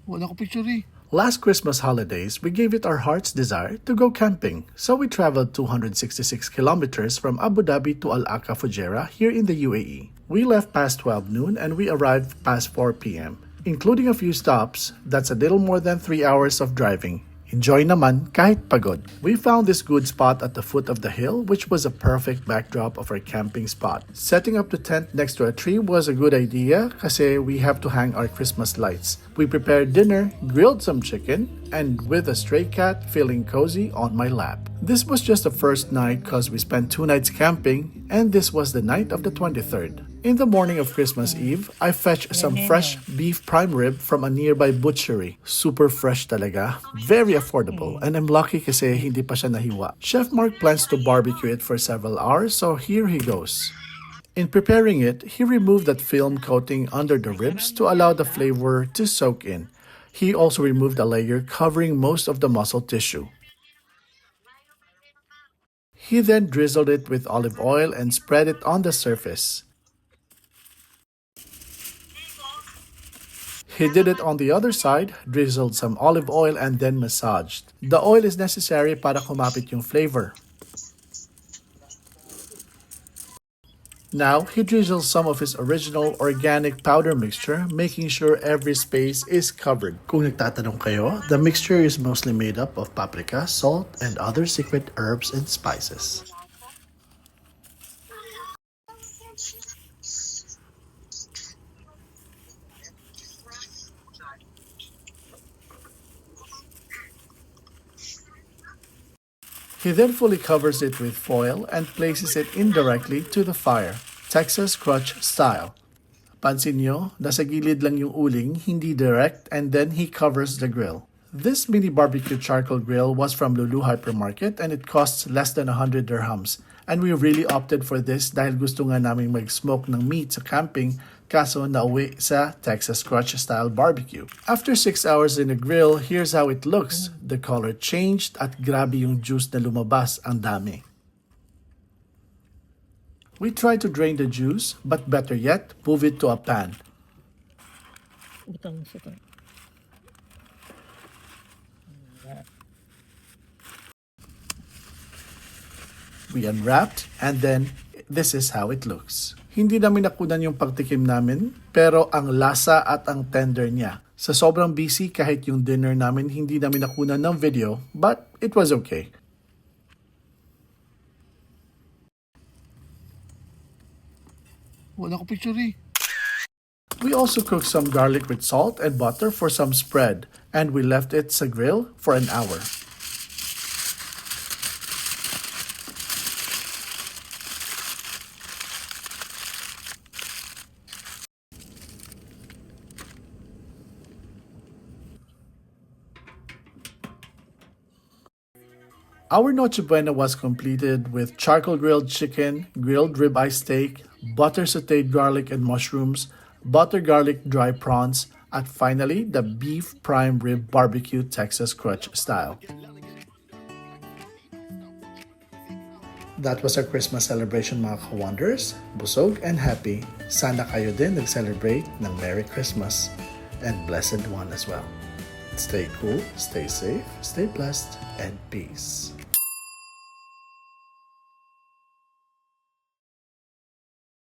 Wala ko picture eh. Last Christmas holidays, we gave it our heart's desire to go camping, so we traveled 266 kilometers from Abu Dhabi to Al Aqsa Fujairah here in the UAE. We left past 12 noon and we arrived past 4 p.m. Including a few stops, that's a little more than 3 hours of driving. Enjoy naman kahit pagod. We found this good spot at the foot of the hill, which was a perfect backdrop of our camping spot. Setting up the tent next to a tree was a good idea kasi we have to hang our Christmas lights. We prepared dinner, grilled some chicken, and with a stray cat feeling cozy on my lap. This was just the first night cause we spent 2 nights camping, and this was the night of the 23rd. In the morning of Christmas Eve, I fetched some fresh beef prime rib from a nearby butchery. Super fresh talaga, very affordable, and I'm lucky kasi hindi pa siya nahiwa. Chef Mark plans to barbecue it for several hours, so here he goes. In preparing it, he removed that film coating under the ribs to allow the flavor to soak in. He also removed a layer covering most of the muscle tissue. He then drizzled it with olive oil and spread it on the surface. He did it on the other side, drizzled some olive oil and then massaged. The oil is necessary para kumapit yung flavor. Now, he drizzles some of his original organic powder mixture, making sure every space is covered. Kung nagtatanong kayo, the mixture is mostly made up of paprika, salt, and other secret herbs and spices. He then fully covers it with foil and places it indirectly to the fire, Texas crotch style. Pansin nyo, nasa gilid lang yung uling, hindi direct, and then he covers the grill. This mini barbecue charcoal grill was from Lulu Hypermarket and it costs less than 100 dirhams. And we really opted for this dahil gusto nga namin mag-smoke ng meat sa camping, kaso nauwi sa Texas crotch style barbecue. After 6 hours in the grill, here's how it looks. The color changed at grabe yung juice na lumabas, ang dami. We tried to drain the juice, but better yet, move it to a pan. We unwrapped, and then this is how it looks. Hindi namin nakunan yung pagtikim namin, pero ang lasa at ang tender niya. Sa sobrang busy, kahit yung dinner namin, hindi namin nakunan ng video, but it was okay. Wala ko picture eh. We also cooked some garlic with salt and butter for some spread, and we left it sa grill for an hour. Our Noche Buena was completed with charcoal grilled chicken, grilled ribeye steak, butter sauteed garlic and mushrooms, butter garlic dry prawns, and finally the beef prime rib barbecue Texas crotch style. That was our Christmas celebration mga ka-wonders. Busog and happy. Sana kayo din nag-celebrate ng Merry Christmas and blessed one as well. Stay cool, stay safe, stay blessed, and peace.